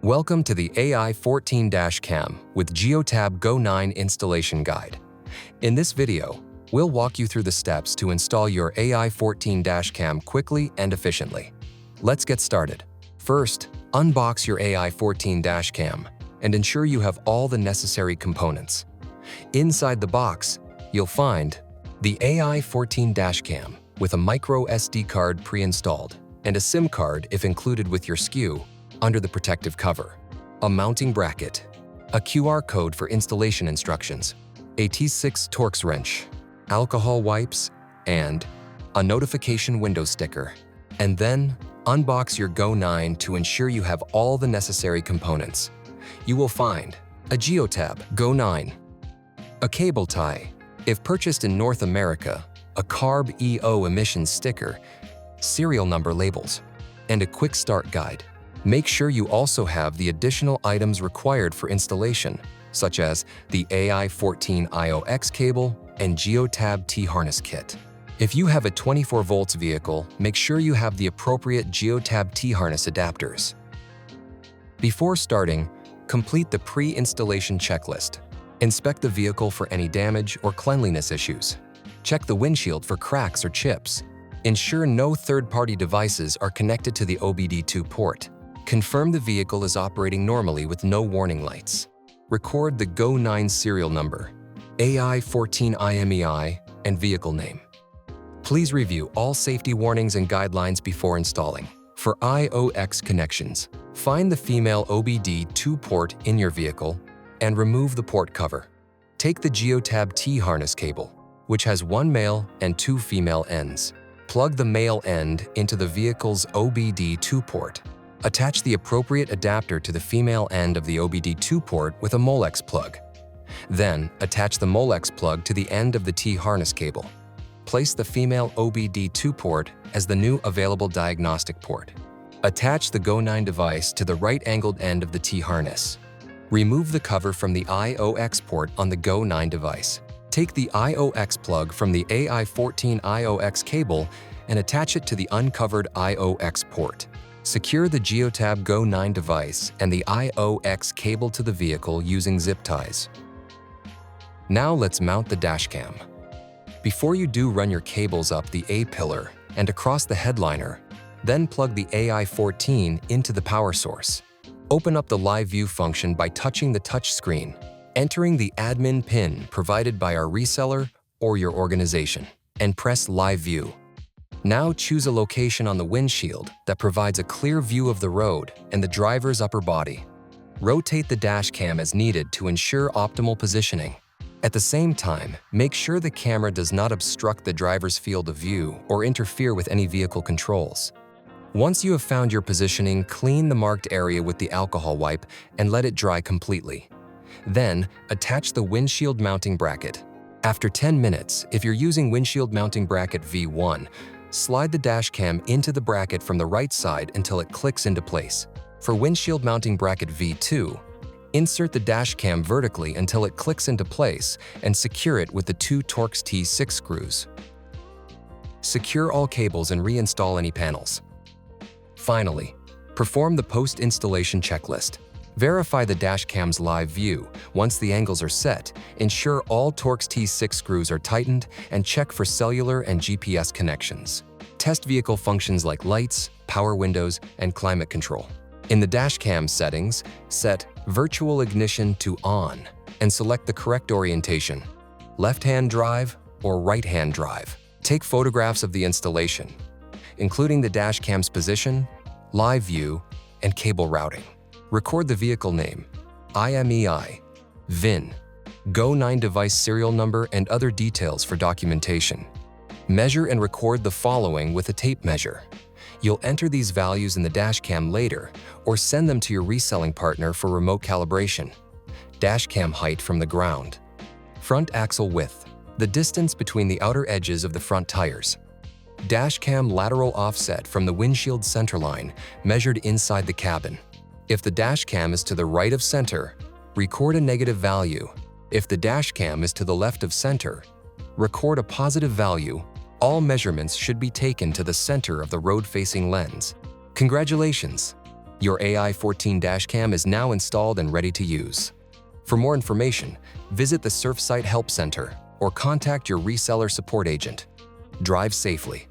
Welcome to the AI-14 Dashcam with Geotab GO9 installation guide. In this video, we'll walk you through the steps to install your AI-14 Dashcam quickly and efficiently. Let's get started. First, unbox your AI-14 Dashcam and ensure you have all the necessary components. Inside the box, you'll find the AI-14 Dashcam with a micro SD card pre-installed and a SIM card if included with your SKU under the protective cover, a mounting bracket, a QR code for installation instructions, a T6 Torx wrench, alcohol wipes, and a notification window sticker. And then unbox your GO9 to ensure you have all the necessary components. You will find a Geotab GO9, a cable tie, if purchased in North America, a CARB EO emissions sticker, serial number labels, and a quick start guide. Make sure you also have the additional items required for installation, such as the AI-14 IOX cable and Geotab T-harness kit. If you have a 24 volts vehicle, make sure you have the appropriate Geotab T-harness adapters. Before starting, complete the pre-installation checklist. Inspect the vehicle for any damage or cleanliness issues. Check the windshield for cracks or chips. Ensure no third-party devices are connected to the OBD-II port. Confirm the vehicle is operating normally with no warning lights. Record the GO9 serial number, AI-14 IMEI, and vehicle name. Please review all safety warnings and guidelines before installing. For IOX connections, find the female OBD-II port in your vehicle and remove the port cover. Take the Geotab T-harness cable, which has one male and two female ends. Plug the male end into the vehicle's OBD-II port. Attach the appropriate adapter to the female end of the OBD-II port with a Molex plug. Then, attach the Molex plug to the end of the T-harness cable. Place the female OBD-II port as the new available diagnostic port. Attach the GO9 device to the right-angled end of the T-harness. Remove the cover from the IOX port on the GO9 device. Take the IOX plug from the AI-14 IOX cable and attach it to the uncovered IOX port. Secure the Geotab GO9 device and the IOX cable to the vehicle using zip ties. Now let's mount the dashcam. Before you do, run your cables up the A-pillar and across the headliner, then plug the AI-14 into the power source. Open up the Live View function by touching the touch screen, entering the admin PIN provided by our reseller or your organization, and press Live View. Now choose a location on the windshield that provides a clear view of the road and the driver's upper body. Rotate the dashcam as needed to ensure optimal positioning. At the same time, make sure the camera does not obstruct the driver's field of view or interfere with any vehicle controls. Once you have found your positioning, clean the marked area with the alcohol wipe and let it dry completely. Then, attach the windshield mounting bracket. After 10 minutes, if you're using windshield mounting bracket V1, slide the dashcam into the bracket from the right side until it clicks into place. For windshield mounting bracket V2, insert the dashcam vertically until it clicks into place and secure it with the two Torx T6 screws. Secure all cables and reinstall any panels. Finally, perform the post-installation checklist. Verify the dashcam's live view. Once the angles are set, ensure all Torx T6 screws are tightened and check for cellular and GPS connections. Test vehicle functions like lights, power windows, and climate control. In the dashcam settings, set virtual ignition to on and select the correct orientation, left-hand drive or right-hand drive. Take photographs of the installation, including the dashcam's position, live view, and cable routing. Record the vehicle name, IMEI, VIN, GO9 device serial number, and other details for documentation. Measure and record the following with a tape measure. You'll enter these values in the dashcam later or send them to your reselling partner for remote calibration. Dashcam height from the ground. Front axle width, the distance between the outer edges of the front tires. Dashcam lateral offset from the windshield centerline measured inside the cabin. If the dashcam is to the right of center, record a negative value. If the dashcam is to the left of center, record a positive value. All measurements should be taken to the center of the road-facing lens. Congratulations! Your AI-14 dashcam is now installed and ready to use. For more information, visit the Surfsight Help Center or contact your reseller support agent. Drive safely.